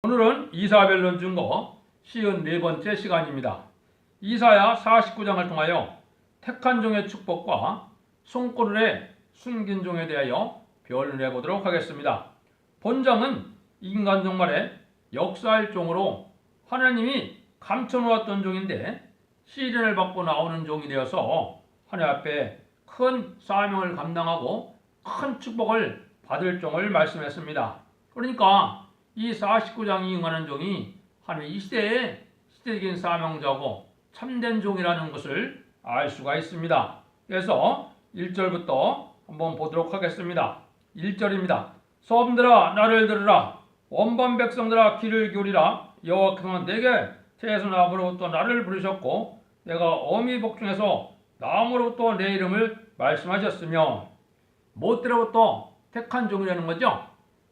오늘은 이사벨론 증거 54번째 시간입니다. 이사야 49장을 통하여 택한 종의 축복과 손꼬르의 숨긴 종에 대하여 변론해 보도록 하겠습니다. 본장은 인간 종말에 역사할 종으로 하나님이 감춰놓았던 종인데 시련을 받고 나오는 종이 되어서 하나님 앞에 큰 사명을 감당하고 큰 축복을 받을 종을 말씀했습니다. 그러니까 이 49장이 응하는 종이 하나님의 이 시대의 시대적인 사명자고 참된 종이라는 것을 알 수가 있습니다. 그래서 1절부터 한번 보도록 하겠습니다. 1절입니다. 소음들아 나를 들으라. 원반 백성들아 귀를 기울이라. 여호와께서는 내게 태에서 나무로부터 나를 부르셨고 내가 어미 복중에서 나무로부터 내 이름을 말씀하셨으며 모태로부터 택한 종이라는 거죠.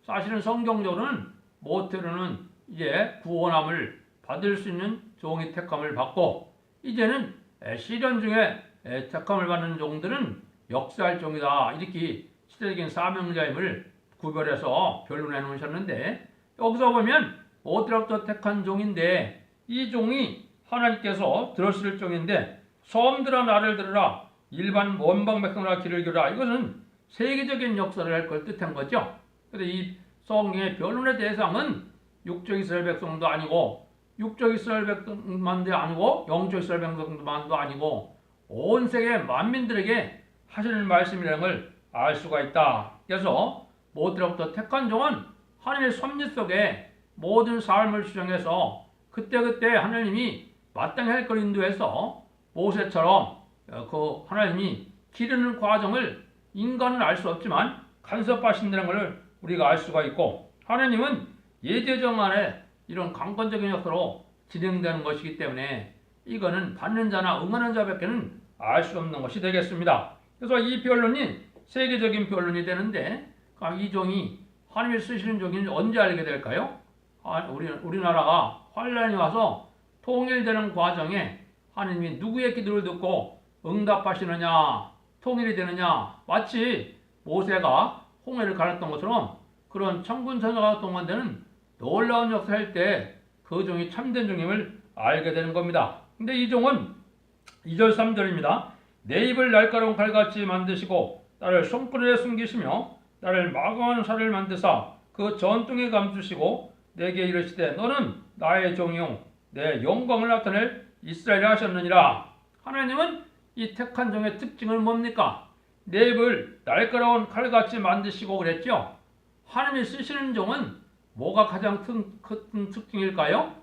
사실은 성경적으로는 모태로는 이제 구원함을 받을 수 있는 종이 택함을 받고 이제는 시련 중에 택함을 받는 종들은 역사할 종이다. 이렇게 시대적인 사명자임을 구별해서 변론해 놓으셨는데 여기서 보면 모태로부터 택한 종인데 이 종이 하나님께서 들었을 종인데 소음들아 나를 들으라. 일반 원방 백성들아 귀를 기울이라. 이것은 세계적인 역사를 할 걸 뜻한 거죠. 그래서 이 성경의 변론의 대상은 육적 이스라엘 백성도 아니고 육적 이스라엘 백성만도 아니고 영적 이스라엘 백성만도 아니고 온 세계 만민들에게 하시는 말씀이라는 걸 알 수가 있다. 그래서 모태로부터 택한 종은 하나님의 섭리 속에 모든 삶을 수정해서 그때그때 하나님이 마땅히 할 걸 인도해서 모세처럼 그 하나님이 기르는 과정을 인간은 알 수 없지만 간섭하신다는 것을 우리가 알 수가 있고 하나님은 예제정 안에 이런 강권적인 역사로 진행되는 것이기 때문에 이거는 받는 자나 응하는 자밖에는 알 수 없는 것이 되겠습니다. 그래서 이 변론이 세계적인 변론이 되는데 이 종이 하나님이 쓰시는 종인지 언제 알게 될까요? 우리나라가 환란이 와서 통일되는 과정에 하나님이 누구의 기도를 듣고 응답하시느냐 통일이 되느냐 마치 모세가 홍해를 가렸던 것처럼 그런 천군천사가 동원되는 놀라운 역사를 할 때 그 종이 참된 종임을 알게 되는 겁니다. 근데 이 종은 2절 3절입니다. 내 입을 날카로운 칼같이 만드시고 나를 손바닥에 숨기시며 나를 마검한 살을 만드사 그 전통에 감추시고 내게 이르시되 너는 나의 종이요 내 영광을 나타낼 이스라엘이 하셨느니라. 하나님은 이 택한 종의 특징은 뭡니까? 내 입을 날카로운 칼같이 만드시고 그랬죠. 하나님이 쓰시는 종은 뭐가 가장 큰 특징일까요?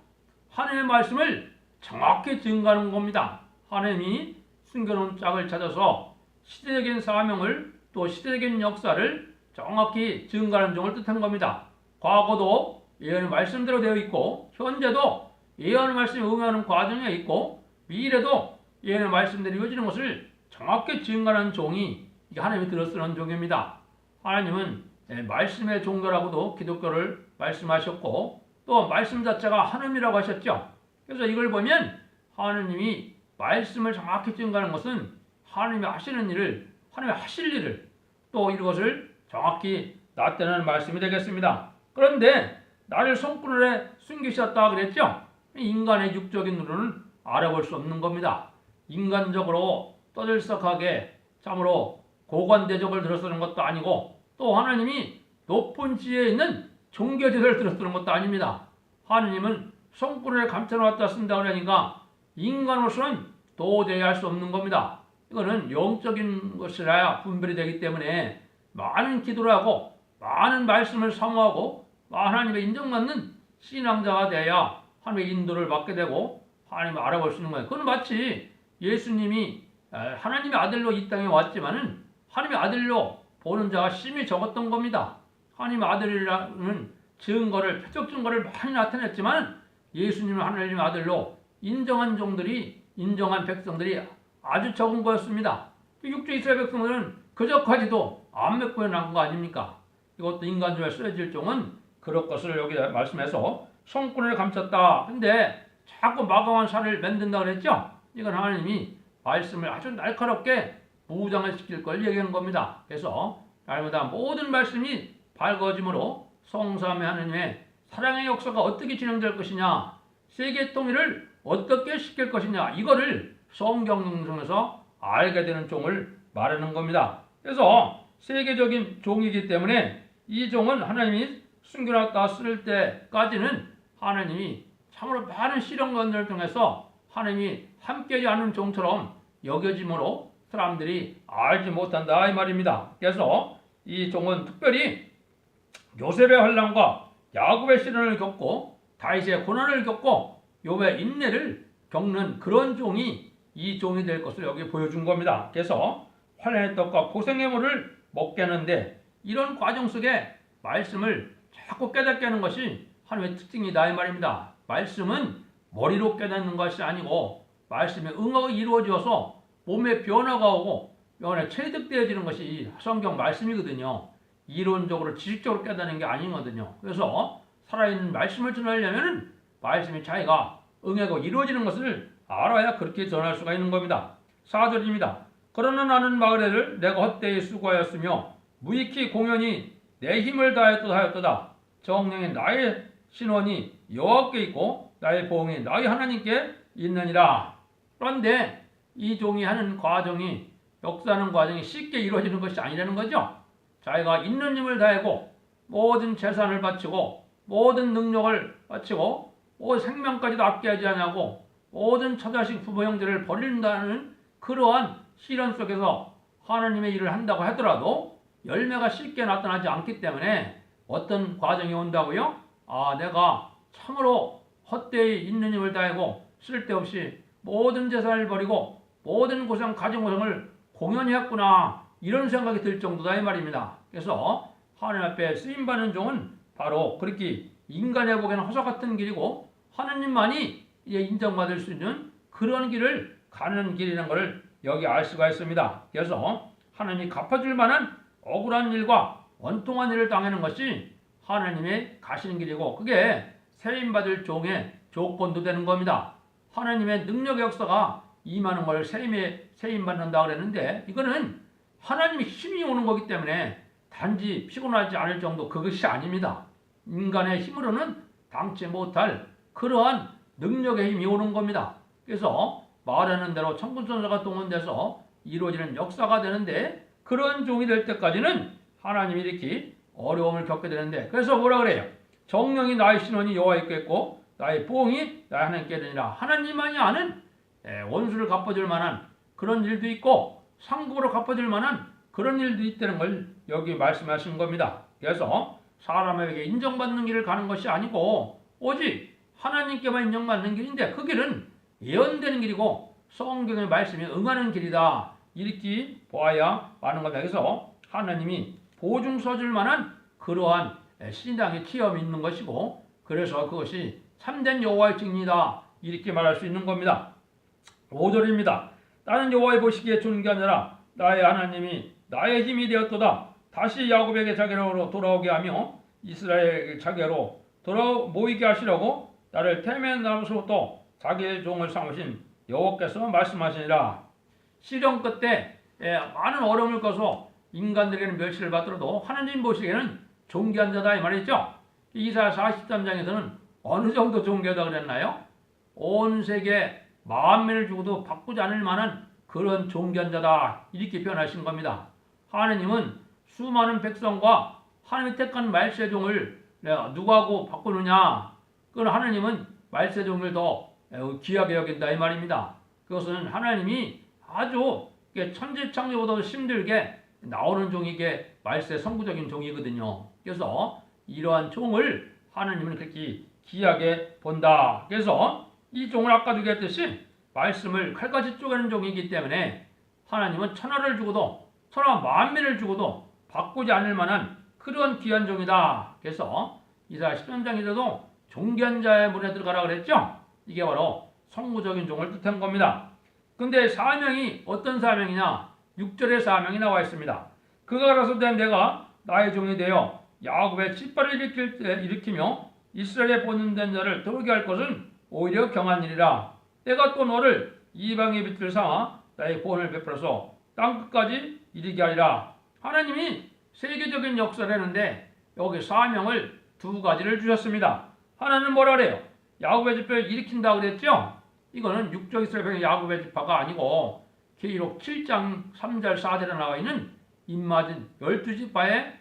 하나님의 말씀을 정확히 증거하는 겁니다. 하나님이 숨겨놓은 짝을 찾아서 시대적인 사명을 또 시대적인 역사를 정확히 증거하는 종을 뜻한 겁니다. 과거도 예언의 말씀대로 되어 있고 현재도 예언의 말씀에 응하는 과정에 있고 미래도 예언의 말씀대로 이루어지는 것을 정확히 증거하는 종이 하나님이 들어쓰는 종입니다. 하나님은 말씀의 종교라고도 기독교를 말씀하셨고 또 말씀 자체가 하나님이라고 하셨죠. 그래서 이걸 보면 하나님이 말씀을 정확히 증거하는 것은 하나님이 하시는 일을 하나님이 하실 일을 또 이것을 정확히 나타내는 말씀이 되겠습니다. 그런데 나를 손바닥에 숨기셨다 그랬죠. 인간의 육적인 눈으로는 알아볼 수 없는 겁니다. 인간적으로 떠들썩하게 참으로 고관대적을 들어쓰는 것도 아니고 또 하나님이 높은 지혜에 있는 종교지서를 들어쓰는 것도 아닙니다. 하나님은 손바닥에 감춰놓았다 쓴다 그러니까 인간으로서는 도저히 할 수 없는 겁니다. 이거는 영적인 것이라야 분별이 되기 때문에 많은 기도를 하고 많은 말씀을 사모하고 하나님의 인정받는 신앙자가 돼야 하나님의 인도를 받게 되고 하나님을 알아볼 수 있는 거예요. 그건 마치 예수님이 하나님의 아들로 이 땅에 왔지만은 하나님의 아들로 보는 자가 심히 적었던 겁니다. 하나님의 아들이라는 증거를 표적 증거를 많이 나타냈지만 예수님은 하나님의 아들로 인정한 종들이 인정한 백성들이 아주 적은 거였습니다. 육주 이스라엘 백성들은 그저까지도 안 맺고 나간 거 아닙니까? 이것도 인간적으로 쓰여질 종은 그럴 것을 여기 말씀해서 손바닥을 감췄다. 근데 자꾸 마감한 살을 만든다 그랬죠? 이건 하나님이 말씀을 아주 날카롭게 무장을 시킬 걸 얘기한 겁니다. 그래서 날마다 모든 말씀이 밝아짐으로 성삼위 하나님의 사랑의 역사가 어떻게 진행될 것이냐, 세계 통일을 어떻게 시킬 것이냐, 이거를 성경 중에서 알게 되는 종을 말하는 겁니다. 그래서 세계적인 종이기 때문에 이 종은 하나님이 숨겨놨다 쓸 때까지는 하나님이 참으로 많은 시련관들을 통해서 하나님이 함께하지 않는 종처럼 여겨지므로 사람들이 알지 못한다 이 말입니다. 그래서 이 종은 특별히 요셉의 환난과 야곱의 시련을 겪고 다윗의 고난을 겪고 욥의 인내를 겪는 그런 종이 이 종이 될 것을 여기 보여준 겁니다. 그래서 환난의 떡과 고생의 물을 먹게 하는데 이런 과정 속에 말씀을 자꾸 깨닫게 하는 것이 하나님의 특징이다 이 말입니다. 말씀은 머리로 깨닫는 것이 아니고 말씀에 응하고 이루어져서 몸에 변화가 오고 영혼에 체득되어지는 것이 이 성경 말씀이거든요. 이론적으로 지식적으로 깨닫는 게 아니거든요. 그래서 살아있는 말씀을 전하려면 말씀이 자기가 응하고 이루어지는 것을 알아야 그렇게 전할 수가 있는 겁니다. 4절입니다. 그러나 나는 마그레를 내가 헛되이 수고하였으며 무익히 공연히 내 힘을 다하였도다. 정령이 나의 신원이 여호와께 있고 나의 보응이 나의 하나님께 있느니라. 그런데 이 종이 하는 과정이 역사하는 과정이 쉽게 이루어지는 것이 아니라는 거죠. 자기가 있는 힘을 다하고 모든 재산을 바치고 모든 능력을 바치고 모든 생명까지도 아껴하지 않냐고 모든 처자식 부모 형제를 버린다는 그러한 시련 속에서 하나님의 일을 한다고 하더라도 열매가 쉽게 나타나지 않기 때문에 어떤 과정이 온다고요? 내가 참으로 헛되이 있는 힘을 다하고 쓸데없이 모든 재산을 버리고 모든 고생, 가진 고생을 공연히 했구나 이런 생각이 들 정도다 이 말입니다. 그래서 하나님 앞에 쓰임받는 종은 바로 그렇게 인간의 보기에는 허사 같은 길이고 하나님만이 인정받을 수 있는 그런 길을 가는 길이라는 것을 여기 알 수가 있습니다. 그래서 하나님이 갚아줄 만한 억울한 일과 원통한 일을 당하는 것이 하나님의 가시는 길이고 그게 세임받을 종의 조건도 되는 겁니다. 하나님의 능력의 역사가 임하는 걸 세임받는다 그랬는데 이거는 하나님의 힘이 오는 거기 때문에 단지 피곤하지 않을 정도 그것이 아닙니다. 인간의 힘으로는 당치 못할 그러한 능력의 힘이 오는 겁니다. 그래서 말하는 대로 천군천사가 동원돼서 이루어지는 역사가 되는데 그런 종이 될 때까지는 하나님이 이렇게 어려움을 겪게 되는데 그래서 뭐라 그래요? 정령이 나의 신원이 여호와께 있겠고 나의 보응이 나의 하나님께 되니라. 하나님만이 아는 원수를 갚아줄 만한 그런 일도 있고 상급으로 갚아줄 만한 그런 일도 있다는 걸 여기 말씀하신 겁니다. 그래서 사람에게 인정받는 길을 가는 것이 아니고 오직 하나님께만 인정받는 길인데 그 길은 예언되는 길이고 성경의 말씀이 응하는 길이다. 이렇게 보아야 하는 겁니다. 그래서 하나님이 보증 서줄 만한 그러한 신앙의 체험이 있는 것이고 그래서 그것이 참된 여호와의 증이다. 이렇게 말할 수 있는 겁니다. 5절입니다. 나는 여호와의 보시기에 존귀하느라 나의 하나님이 나의 힘이 되었도다. 다시 야곱에게 자기로 돌아오게 하며 이스라엘에게 자기로 모이게 하시려고 나를 태면나무로부터 자기의 종을 삼으신 여호와께서 말씀하시니라. 시련 끝에 많은 어려움을 겪어서 인간들에게는 멸시를 받더라도 하나님 보시기에는 존귀한 자다 이 말이죠. 이사야 43장에서는 어느 정도 존귀하다 그랬나요? 온 세계 만민을 주고도 바꾸지 않을 만한 그런 존귀한 자다 이렇게 표현하신 겁니다. 하나님은 수많은 백성과 하나님이 택한 말세종을 누구하고 바꾸느냐? 그건 하나님은 말세종을 더 귀하게 여긴다 이 말입니다. 그것은 하나님이 아주 천지창조보다 힘들게 나오는 종이 게 말세 선구적인 종이거든요. 그래서 이러한 종을 하나님은 그렇게 귀하게 본다. 그래서 이 종을 아까도 얘기했듯이 말씀을 칼같이 쪼개는 종이기 때문에 하나님은 천하를 주고도 천하 만민을 주고도 바꾸지 않을 만한 그런 귀한 종이다. 그래서 이사야 13장에서도 존귀한 자의 문에 들어가라 그랬죠. 이게 바로 성구적인 종을 뜻한 겁니다. 근데 사명이 어떤 사명이냐? 6절의 사명이 나와 있습니다. 그가 가라사대 내가 나의 종이 되어 야곱의 칫발을 일으키며 이스라엘에 보존된 자를 돌게 할 것은 오히려 경한 일이라. 내가 또 너를 이방의 빛을 삼아 나의 구원을 베풀어서 땅끝까지 이르게 하리라. 하나님이 세계적인 역사를 했는데 여기 사명을 두 가지를 주셨습니다. 하나는 뭐라 그래요? 야곱의 지파를 일으킨다 그랬죠? 이거는 육적 이스라엘 백성 야곱의 지파가 아니고 계시록 7장 3절 4절에 나와 있는 입맞은 12지파의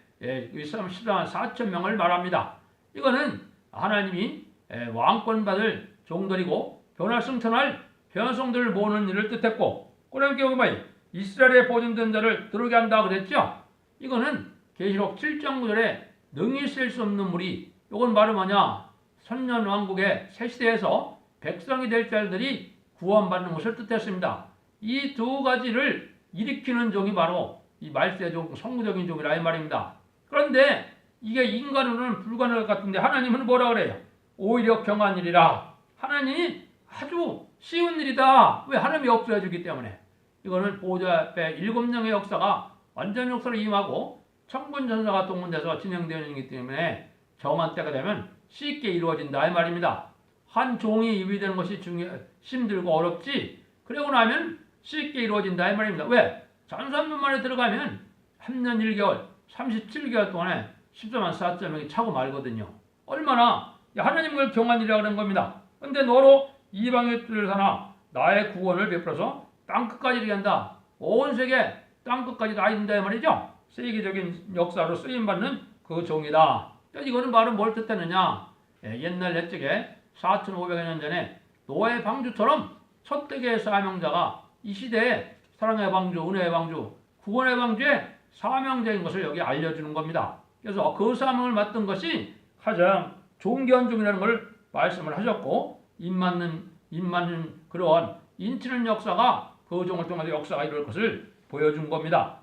이스라엘 14만 4천 명을 말합니다. 이거는 하나님이 왕권 받을 종들이고 변화승천할 변성들을 모으는 일을 뜻했고, 그러니까 여기 뭐예요? 이스라엘의 보존된 자를 들어오게 한다 그랬죠? 이거는 계시록 7장 9절에 능히 쓸 수 없는 물이, 이건 바로 뭐냐? 천년왕국의 새시대에서 백성이 될 자들이 구원받는 것을 뜻했습니다. 이 두 가지를 일으키는 종이 바로 이 말세종, 성구적인 종이라 이 말입니다. 그런데 이게 인간으로는 불가능할 것 같은데 하나님은 뭐라 그래요? 오히려 경한 일이라. 하나님이 아주 쉬운 일이다. 왜? 하나님이 없어야 주기 때문에. 이거는 보좌 앞에 7명의 역사가 완전 역사로 임하고 천군전사가 동원돼서 진행되는 일이기 때문에 정한 때가 되면 쉽게 이루어진다 이 말입니다. 한 종이 유비되는 것이 힘들고 어렵지, 그러고 나면 쉽게 이루어진다 이 말입니다. 왜? 전산문 만에 들어가면 3년 1개월 37개월 동안에 14만 4천 명이 차고 말거든요. 얼마나 하나님을 경한 일이라 그런 겁니다. 근데 너로 이방의 뜻을 사나 나의 구원을 베풀어서 땅끝까지 이르게 한다. 온 세계 땅끝까지 다 이른다 이 말이죠. 세계적인 역사로 쓰임받는 그 종이다. 이거는 바로 뭘 뜻하느냐? 옛날 옛적에 4,500여 년 전에 노아의 방주처럼 첫 대개의 사명자가 이 시대에 사랑의 방주, 은혜의 방주, 구원의 방주의 사명자인 것을 여기 알려주는 겁니다. 그래서 그 사명을 맡은 것이 가장 존귀한 종이라는 걸 말씀을 하셨고, 입맞는 그런 인치는 역사가 그 종을 통해서 역사가 이룰 것을 보여준 겁니다.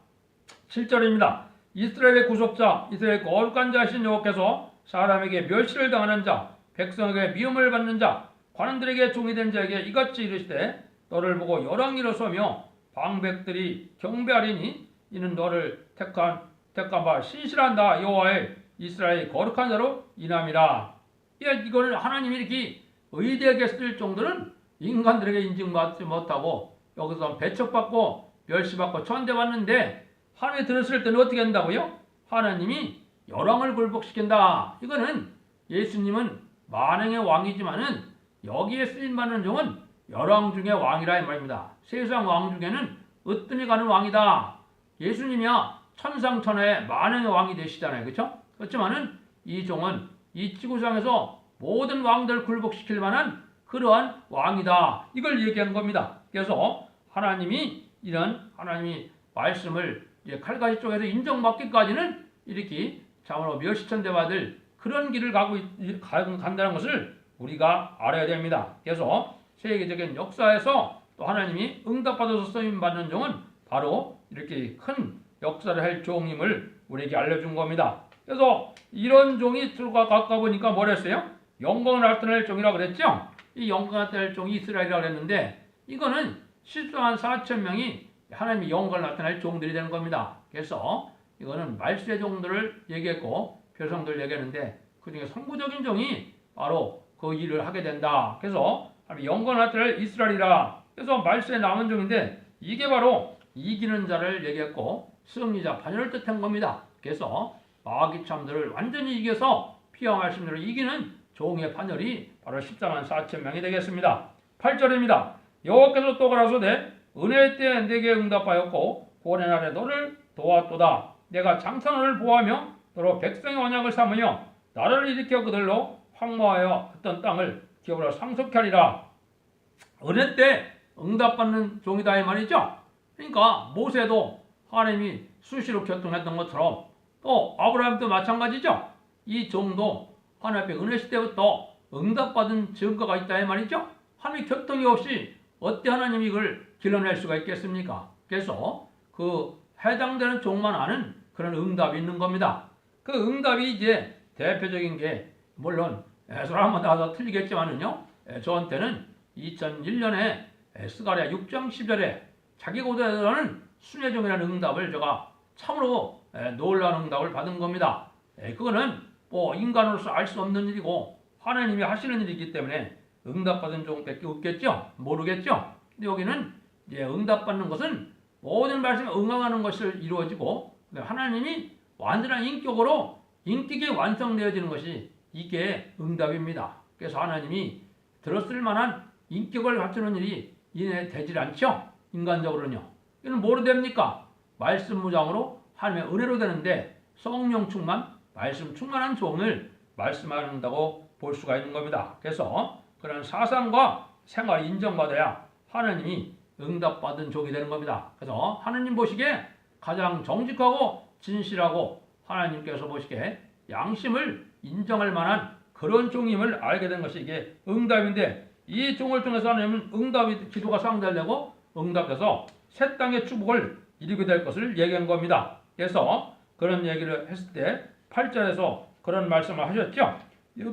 7절입니다. 이스라엘의 구속자, 이스라엘의 거룩한 자이신 여호와께서 사람에게 멸시를 당하는 자, 백성에게 미움을 받는 자, 관원들에게 종이 된 자에게 이같이 이르시되 너를 보고 열왕이로 서며 방백들이 경배하리니 이는 너를 택한 바 신실한 나 여호와의 이스라엘의 거룩한 자로 인함이라. 이거를 하나님이 이렇게 의대하게 쓸 정도는 인간들에게 인증받지 못하고 여기서 배척받고 멸시받고 천대받는데, 하나님이 들었을 때는 어떻게 한다고요? 하나님이 열왕을 굴복시킨다. 이거는 예수님은 만왕의 왕이지만은 여기에 쓰임받는 종은 열왕 중의 왕이라 이 말입니다. 세상 왕 중에는 으뜸이 가는 왕이다. 예수님이야 천상천하의 만왕의 왕이 되시잖아요. 그렇죠? 그렇지만은 이 종은 이 지구상에서 모든 왕들 굴복시킬 만한 그러한 왕이다. 이걸 얘기한 겁니다. 그래서 하나님이 이런 하나님이 말씀을 칼가시 쪽에서 인정받기까지는 이렇게 참으로 멸시천대받을 그런 길을 간다는 것을 우리가 알아야 됩니다. 그래서 세계적인 역사에서 또 하나님이 응답받아서 쓰임받는 종은 바로 이렇게 큰 역사를 할 종임을 우리에게 알려준 겁니다. 그래서 이런 종이 들어가 보니까 뭐랬어요? 영광을 나타낼 종이라고 그랬죠? 이 영광을 나타낼 종이 이스라엘이라고 그랬는데, 이거는 14만 4천 명이 하나님의 영광을 나타낼 종들이 되는 겁니다. 그래서 이거는 말세 종들을 얘기했고 별성들을 얘기했는데, 그 중에 선구적인 종이 바로 그 일을 하게 된다. 그래서 영광을 나타낼 이스라엘이라. 그래서 말세에 남은 종인데 이게 바로 이기는 자를 얘기했고 승리자 반열을 뜻한 겁니다. 그래서 마귀참들을 완전히 이겨서 피와 말씀대로 이기는 종의 반열이 바로 14만 4천 명이 되겠습니다. 8절입니다. 여호와께서 또 가라사대 은혜의 때에 내게 응답하였고 구원의 날에 너를 도왔도다. 내가 장사너를 보호하며 너로 백성의 언약을 삼으며 나를 일으켜 그들로 황무하여 했던 땅을 기업으로 상속케 하리라. 은혜 때 응답받는 종이다 이 말이죠. 그러니까 모세도 하나님이 수시로 교통했던 것처럼 또 아브라함도 마찬가지죠. 이 종도 하나님 앞에 은혜 시대부터 응답받은 증거가 있다 이 말이죠. 하나님 교통이 없이 어때 하나님이 이걸 길러낼 수가 있겠습니까? 그래서 그 해당되는 종만 아는 그런 응답이 있는 겁니다. 그 응답이 이제 대표적인 게 물론 사람마다 다 틀리겠지만은요. 저한테는 2001년에 스가랴 6장 10절에 자기 고대에서는 순회종이라는 응답을 제가 참으로 놀라운 응답을 받은 겁니다. 그거는 뭐 인간으로서 알 수 없는 일이고 하나님이 하시는 일이기 때문에 응답받은 종밖에 없겠죠? 모르겠죠? 근데 여기는 이제 응답받는 것은 모든 말씀에 응하는 것을 이루어지고 하나님이 완전한 인격으로 인격이 완성되어지는 것이 이게 응답입니다. 그래서 하나님이 들었을 만한 인격을 갖추는 일이 이내 되질 않죠. 인간적으로는요. 이는 뭐로 됩니까? 말씀 무장으로 하나님의 은혜로 되는데 성령 충만, 말씀 충만한 종을 말씀한다고 볼 수가 있는 겁니다. 그래서 그런 사상과 생활이 인정받아야 하나님이 응답받은 종이 되는 겁니다. 그래서 하나님 보시기에 가장 정직하고 진실하고 하나님께서 보시기에 양심을 인정할 만한 그런 종임을 알게 된 것이 이게 응답인데, 이 종을 통해서 하나님은 응답이 기도가 상달되고 응답돼서 새 땅의 축복을 이루게 될 것을 얘기한 겁니다. 그래서 그런 얘기를 했을 때 8절에서 그런 말씀을 하셨죠.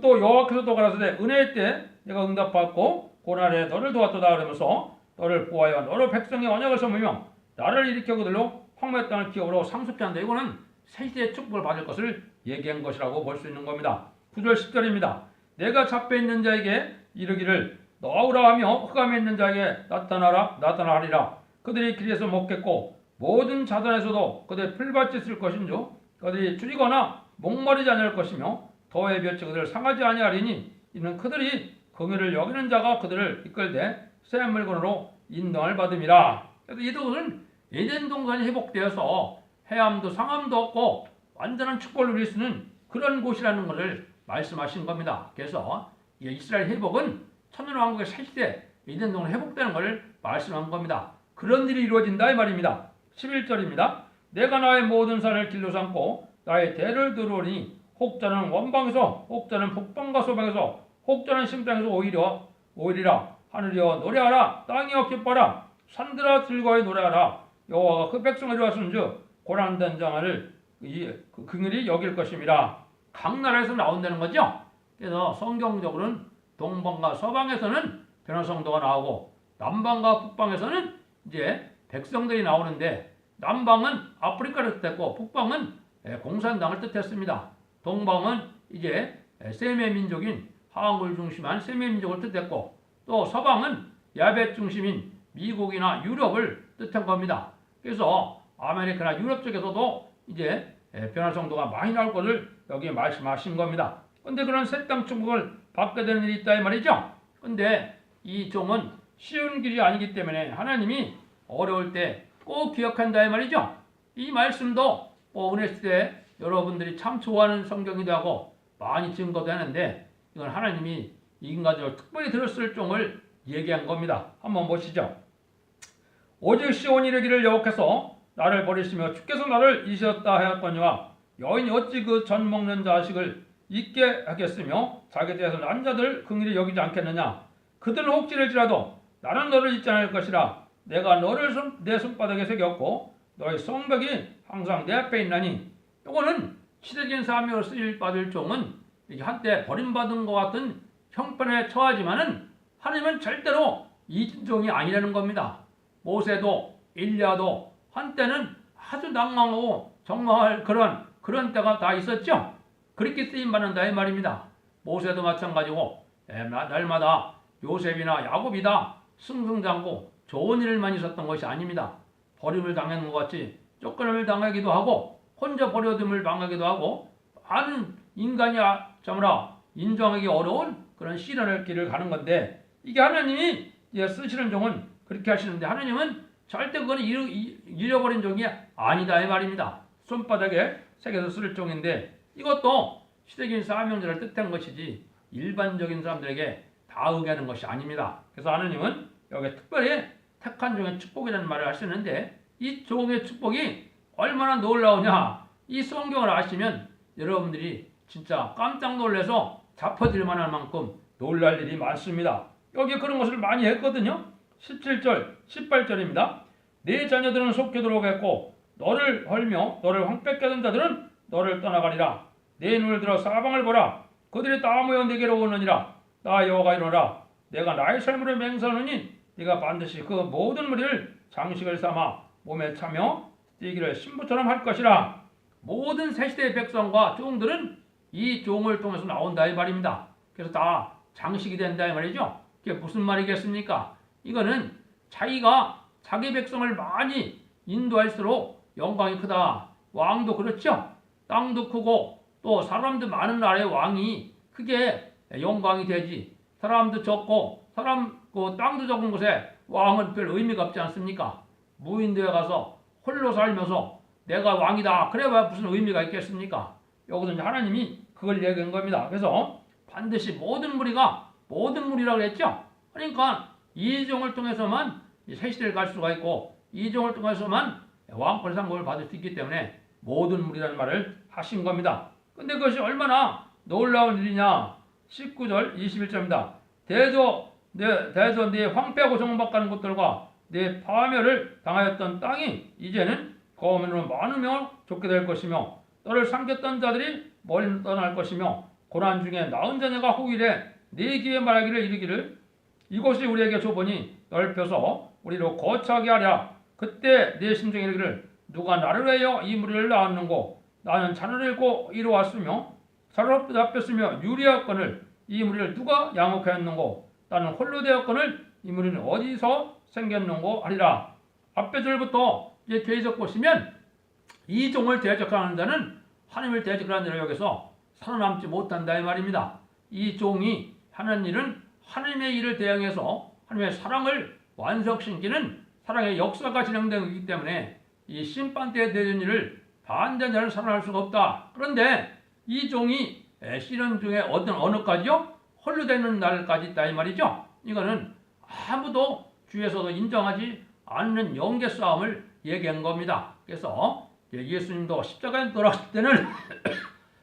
또 여호와께서도 가라사대 은혜의 때 내가 응답받고 고난에 너를 도왔도다 그러면서 너를 보하여 너로 백성의 언약을 섬으며 나를 일으켜 그들로 황무의 땅을 기업으로 상속케 한다. 이거는 새 시대의 축복을 받을 것을 얘기한 것이라고 볼 수 있는 겁니다. 9절 10절입니다. 내가 잡혀있는 자에게 이르기를 나오라 하며 흑암에 있는 자에게 나타나리라. 그들이 길에서 먹겠고 모든 자단에서도 그들의 풀밭이 쓸 것인즉 그들이 줄이거나 목마르지 아니할 것이며 더의 볕이 그들을 상하지 아니하리니 이는 그들이 긍휼을 여기는 자가 그들을 이끌되 새 물건으로 인도를 받음이라. 그래서 이들은 에덴 동산이 회복되어서 해암도 상함도 없고 완전한 축복을 누릴 수 있는 그런 곳이라는 것을 말씀하신 겁니다. 그래서 이스라엘 회복은 천년왕국의 새시대 에덴 동산 회복되는 것을 말씀한 겁니다. 그런 일이 이루어진다 이 말입니다. 11절입니다. 내가 나의 모든 산을 길로 삼고 나의 대를 들으니 혹자는 원방에서 혹자는 북방과 서방에서 혹자는 심땅에서 오이리라. 하늘이여 노래하라. 땅이여 기뻐라. 산들아 즐거이 노래하라. 여호와가 그 백성을 이루었은즉 고난된 자를 긍휼히 여길 것임이라. 각 나라에서 나온다는 거죠. 그래서 성경적으로는 동방과 서방에서는 변화성도가 나오고 남방과 북방에서는 이제 백성들이 나오는데, 남방은 아프리카를 뜻했고 북방은 공산당을 뜻했습니다. 동방은 이제 세메 민족인 하왕을 중심한 세메 민족을 뜻했고, 또 서방은 야벳 중심인 미국이나 유럽을 뜻한 겁니다. 그래서 아메리카나 유럽 쪽에서도 이제 변화성도가 많이 나올 것을 여기에 말씀하신 겁니다. 근데 그런 새 땅 축복을 받게 되는 일이 있다 이 말이죠. 근데 이 종은 쉬운 길이 아니기 때문에 하나님이 어려울 때 꼭 기억한다 이 말이죠. 이 말씀도 은혜 시대 여러분들이 참 좋아하는 성경이기도 하고 많이 증거도 하는데, 이건 하나님이 인간적으로 특별히 들었을 종을 얘기한 겁니다. 한번 보시죠. 오직 시온이 이르기를 여호와께서 나를 버리시며 주께서 나를 잊으셨다 하였거니와 여인이 어찌 그 전 먹는 자식을 잊게 하겠으며 자기에 대해서 난 자들 긍휼히 여기지 않겠느냐. 그들은 혹지를지라도 나는 너를 잊지 않을 것이라. 내가 너를 내 손바닥에 새겼고 너의 성벽이 항상 내 앞에 있나니. 이거는 시대적인 사명을 쓰일 받을 종은 한때 버림받은 것 같은 형편에 처하지만은 하나님은 절대로 잊은 종이 아니라는 겁니다. 모세도 엘리야도 한때는 아주 낭망하고 정말 그런 때가 다 있었죠. 그렇게 쓰임 받는다 이 말입니다. 모세도 마찬가지고 날마다 요셉이나 야곱이다 승승장구 좋은 일만 있었던 것이 아닙니다. 버림을 당하는 것 같이 쫓겨남을 당하기도 하고 혼자 버려둠을 당하기도 하고 많은 인간이 인정하기 어려운 그런 시련의 길을 가는 건데, 이게 하나님이 쓰시는 종은 그렇게 하시는데 하나님은 절대 그건 잃어버린 종이 아니다 이 말입니다. 손바닥에 새겨서 쓸 종인데 이것도 시대적인 사명자를 뜻한 것이지 일반적인 사람들에게 다 응하는 것이 아닙니다. 그래서 하나님은 여기 특별히 택한 종의 축복이라는 말을 하시는데, 이 종의 축복이 얼마나 놀라우냐, 이 성경을 아시면 여러분들이 진짜 깜짝 놀라서 잡혀들 만할 만큼 놀랄 일이 많습니다. 여기 그런 것을 많이 했거든요. 17절 18절입니다. 네 자녀들은 속히 들어오겠고 너를 헐며 너를 황폐케 하던 자들은 너를 떠나가리라. 내 눈을 들어 사방을 보라. 그들이 다 모여 내게로 오느니라. 나 여호와가 이르노라. 내가 나의 삶으로 맹세하노니 네가 반드시 그 모든 무리를 장식을 삼아 몸에 차며 뛰기를 신부처럼 할 것이라. 모든 새시대의 백성과 종들은 이 종을 통해서 나온다 이 말입니다. 그래서 다 장식이 된다 이 말이죠. 그게 무슨 말이겠습니까? 이거는 자기가 자기 백성을 많이 인도할수록 영광이 크다. 왕도 그렇죠. 땅도 크고 또 사람도 많은 나라의 왕이 그게 영광이 되지. 사람도 적고 땅도 적은 곳에 왕은 별 의미가 없지 않습니까? 무인도에 가서 홀로 살면서 내가 왕이다. 그래봐야 무슨 의미가 있겠습니까? 여기서 이제 하나님이 그걸 얘기한 겁니다. 그래서 반드시 모든 무리라고 했죠. 그러니까 이 종을 통해서만 새 시대를 갈 수가 있고 이 종을 통해서만 왕권의 상급을 받을 수 있기 때문에 모든 무리라는 말을 하신 겁니다. 근데 그것이 얼마나 놀라운 일이냐. 19절 21절입니다. 대저 네 황폐하고 정박하는 곳들과 네 파멸을 당하였던 땅이 이제는 거민으로 많은 명을 쫓게 될 것이며 너를 삼켰던 자들이 멀리 떠날 것이며 고난 중에 낳은 자녀가 후일에 네 귀에 말하기를 이르기를 이곳이 우리에게 좁으니 넓혀서 우리로 거처하게 하랴. 그때 네 심중에 이르기를 누가 나를 위하여 이 무리를 낳았는고 나는 자녀를 잃고 이루었으며 사로잡 잡혔으며 유리하거늘 이 무리를 누가 양육하였는고 나는 홀로 되었거늘 이 무리는 어디서 생겼는고 하리라. 앞에 절부터 이제 계속 보시면 이 종을 대적하는 자는 하나님을 대적하는 자를 여기서 살아남지 못한다 이 말입니다. 이 종이 하는 일은 하나님의 일을 대항해서 하나님의 사랑을 완성시키는 사랑의 역사가 진행되기 때문에 이 심판대에 되는 일을 반대하는 자를 살아날 수가 없다. 그런데 이 종이 시련 중에 어느까지요? 홀로 되는 날까지 있다 이 말이죠. 이거는 아무도 주위에서도 인정하지 않는 영계 싸움을 얘기한 겁니다. 그래서 예수님도 십자가에 돌아가실 때는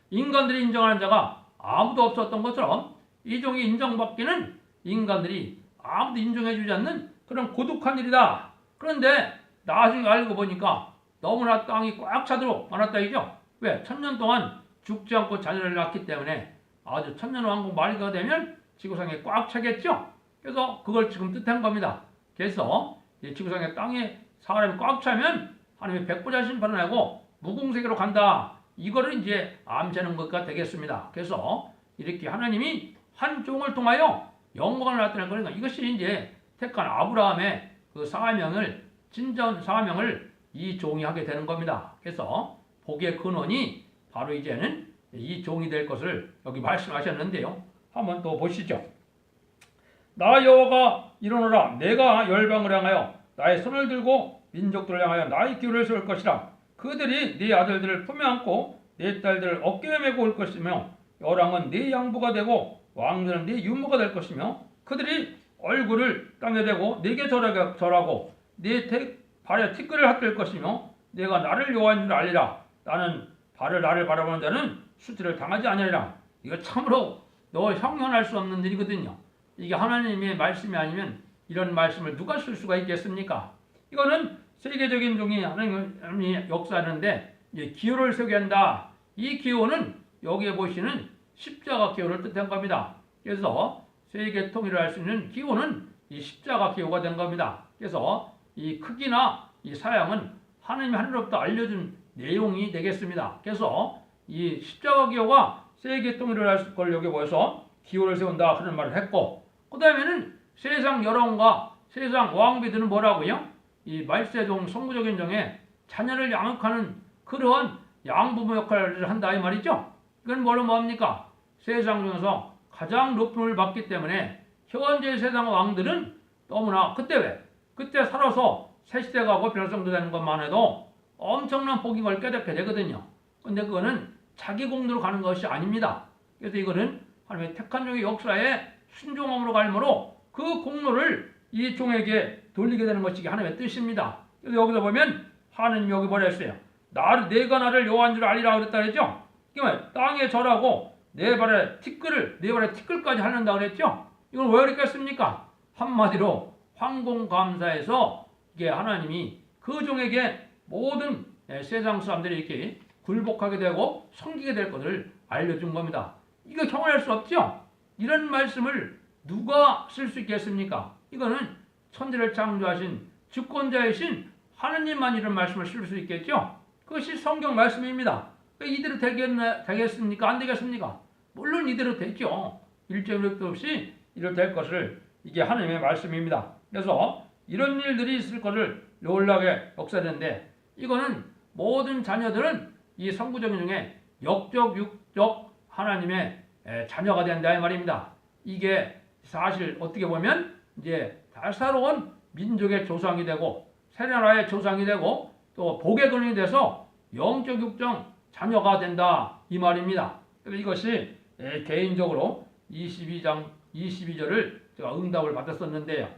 인간들이 인정하는 자가 아무도 없었던 것처럼 이 종이 인정받기는 인간들이 아무도 인정해주지 않는 그런 고독한 일이다. 그런데 나중에 알고 보니까 너무나 땅이 꽉 차도록 많았다 이죠. 왜? 1000년 동안 죽지 않고 자녀를 낳기 때문에 아주 천년왕국 말기가 되면 지구상에 꽉 차겠죠. 그래서 그걸 지금 뜻한 겁니다. 그래서 지구상의 땅에 사람이 꽉 차면 하나님이 백보자 심판을 하고 무궁세계로 간다. 이거를 이제 암시하는 것가 되겠습니다. 그래서 이렇게 하나님이 한 종을 통하여 영광을 나타낼 거니까 이것이 이제 택한 아브라함의 그 사명을 진전 사명을 이 종이 하게 되는 겁니다. 그래서 복의 근원이 바로 이제는 이 종이 될 것을 여기 말씀하셨는데요. 한번 또 보시죠. 나 여호와가 이르노라 내가 열방을 향하여 나의 손을 들고 민족들을 향하여 나의 기울을 세울 것이라. 그들이 네 아들들을 품에 안고 네 딸들을 어깨에 메고 올 것이며 여랑은 네 양부가 되고 왕들은 네 유모가 될 것이며 그들이 얼굴을 땅에 대고 네게 절하고 네 발에 티끌을 핫들 것이며 내가 나를 여호와인 줄 알리라. 나는 나를 바라보는 자는 수치를 당하지 아니하리라. 이거 참으로 형용할 수 없는 일이거든요. 이게 하나님의 말씀이 아니면 이런 말씀을 누가 쓸 수가 있겠습니까? 이거는 세계적인 종이 하나님이 역사하는데 기호를 세우게 한다. 이 기호는 여기에 보시는 십자가 기호를 뜻한 겁니다. 그래서 세계 통일을 할 수 있는 기호는 이 십자가 기호가 된 겁니다. 그래서 이 크기나 이 사양은 하나님이 하늘로부터 알려준 내용이 되겠습니다. 그래서 이 십자가 기호가 세계 통일을 할 걸 여기 보여서 기호를 세운다 그런 말을 했고, 그 다음에는 세상 여론과 세상 왕비들은 뭐라고요? 이 말세종 성부적인 정에 자녀를 양육하는 그러한 양부모 역할을 한다 이 말이죠. 이건 뭡니까? 세상 중에서 가장 높음을 받기 때문에 현재 세상 왕들은 너무나 그때 살아서 새 시대 가고 별성도 되는 것만 해도 엄청난 복이 걸 깨닫게 되거든요. 근데 그거는 자기 공로로 가는 것이 아닙니다. 그래서 이거는 하나님의 택한 종의 역사에 순종함으로 갈므로 그 공로를 이 종에게 돌리게 되는 것이 하나님의 뜻입니다. 그래서 여기서 보면 하나님 여기 뭐라 했어요? 내가 나를 여호와인 줄 알리라 그랬다 그랬죠? 그러니까 땅에 절하고 내 발에 티끌까지 하는다 그랬죠? 이건 왜 그랬겠습니까? 한마디로 황공감사에서 이게 하나님이 그 종에게 모든 세상 사람들이 이렇게 굴복하게 되고 섬기게 될 것을 알려준 겁니다. 이거 경험할 수 없죠? 이런 말씀을 누가 쓸 수 있겠습니까? 이거는 천지를 창조하신 주권자이신 하느님만 이런 말씀을 쓸 수 있겠죠? 그것이 성경 말씀입니다. 이대로 되겠습니까? 안 되겠습니까? 물론 이대로 되죠. 일점력도 없이 이대로 될 것을 이게 하나님의 말씀입니다. 그래서 이런 일들이 있을 것을 놀라게 역사되는데 이거는 모든 자녀들은 이 성부적인 중에 영적 하나님의 자녀가 된다 이 말입니다. 이게 사실 어떻게 보면 이제 달사로운 민족의 조상이 되고 새나라의 조상이 되고 또 복의 근원이 돼서 영적 육정 자녀가 된다 이 말입니다. 그래서 이것이 개인적으로 22장 22절을 제가 응답을 받았었는데요.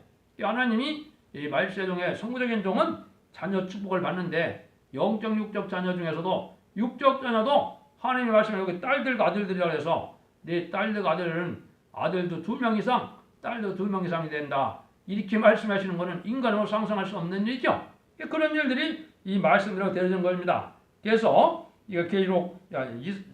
하나님이 이 말세종의 성부적인 종은 자녀 축복을 받는데 영적 육적 자녀 중에서도 육적 자녀도 하나님의 말씀에 여기 딸들과 아들들이라고 해서 내 딸들과 아들은 아들도 2명 이상 딸도 2명 이상이 된다. 이렇게 말씀하시는 것은 인간으로 상상할 수 없는 일이죠. 그런 일들이 이 말씀으로 되어진 겁니다. 그래서 이거 계시록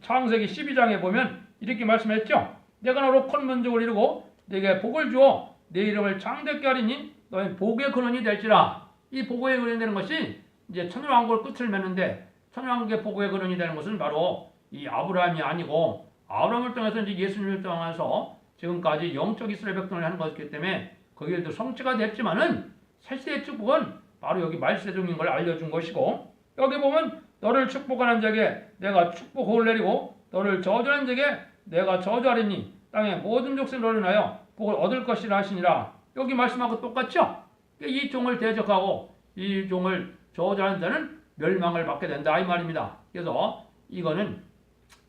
창세기 12장에 보면 이렇게 말씀했죠. 내가 너로 큰 민족을 이루고 내게 복을 주어 내 이름을 창대케 하리니 너희 복의 근원이 될지라. 이 복의 근원이 되는 것이 이제 천년왕국을 끝을 맺는데 천년왕국의 복의 근원이 되는 것은 바로 이 아브라함이 아니고 아브라함을 통해서 이제 예수님을 통해서 지금까지 영적 이스라엘 백성을 하는 것이기 때문에 거기에도 성취가 됐지만은 새시대의 축복은 바로 여기 말세종인 걸 알려준 것이고 여기 보면 너를 축복하는 자에게 내가 축복을 내리고 너를 저주하는 자에게 내가 저주하리니 땅의 모든 족속이 너를 인하여 복을 얻을 것이라 하시니라. 여기 말씀하고 똑같죠? 이 종을 대적하고 이 종을 저주하는 자는 멸망을 받게 된다 이 말입니다. 그래서 이거는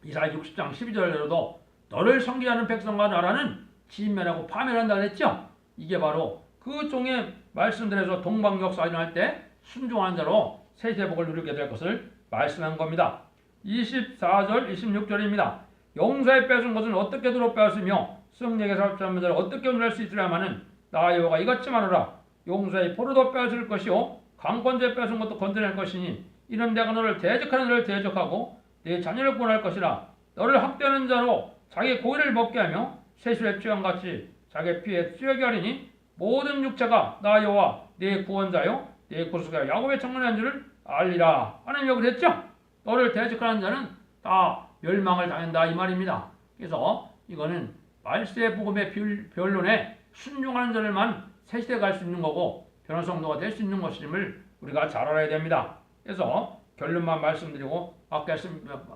이사야 60장 12절에도 너를 섬기하는 백성과 나라는 진멸하고 파멸한다 그랬죠? 이게 바로 그 종의 말씀들에서 동방역사 일어날 때 순종하는 자로 세세 복을 누리게 될 것을 말씀한 겁니다. 24절 26절입니다. 용사의 뺏은 것은 어떻게 도로 빼앗으며 승리에게 살펴는 자를 어떻게 운할 수 있으랴마는 나 여호와가 이같이 말하라. 용사의 포로도 빼앗을 것이요 강권자의 뺏은 것도 건져낼 것이니 이는 내가 너를 대적하는 자를 대적하고 내 자녀를 구원할 것이라. 너를 학대하는 자로 자기 고기를 먹게 하며 세술의 취함같이 자기 피에 쇠하게 하리니 모든 육체가 나 여호와 내 구원자요 내 구속자 야곱의 청년한 줄을 알리라. 하나님 여기 했죠? 너를 대적하는 자는 다 멸망을 당한다 이 말입니다. 그래서 이거는 말세 복음의 변론에 순종하는 자들만 새시대 갈 수 있는 거고 변화 성도가 될 수 있는 것임을 우리가 잘 알아야 됩니다. 그래서 결론만 말씀드리고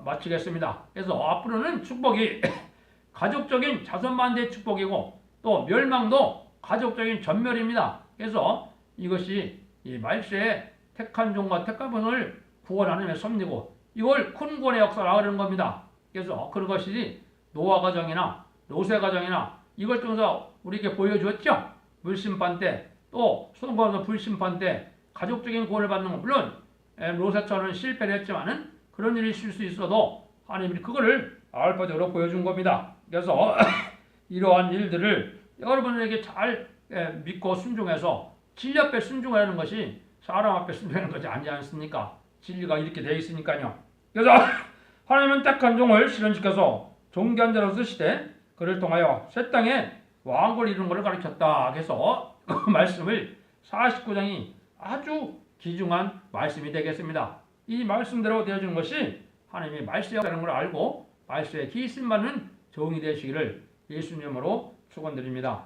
마치겠습니다. 그래서 앞으로는 축복이 가족적인 자선만대의 축복이고 또 멸망도 가족적인 전멸입니다. 그래서 이것이 이 말세의 택한 종과 택한 분을 구원하는 섭리고 이걸 큰 구원의 역사라 그러는 겁니다. 그래서 그것이 노아 가정이나 노세 가정이나 이걸 통해서 우리에게 보여주었죠. 물심판 때 또 소돔과 불심판 때 가족적인 구원을 받는 건 물론 노세처럼 실패를 했지만은 그런 일이 있을 수 있어도 하나님이 그거를 알파적으로 보여준 겁니다. 그래서 이러한 일들을 여러분에게 잘 믿고 순종해서 진리 앞에 순종하는 것이 사람 앞에 순종하는 것이 아니지 않습니까? 진리가 이렇게 되어 있으니까요. 그래서 하나님은 택한 종을 실현시켜서 존귀한 자로 쓰시되 그를 통하여 새 땅에 왕국을 이루는 것을 가르쳤다. 그래서 그 말씀을 49장이 아주 귀중한 말씀이 되겠습니다. 이 말씀대로 되어주는 것이 하나님의 말씀이라는 걸 알고 말씀에 기심받는 종이 되시기를 예수님으로 축원드립니다.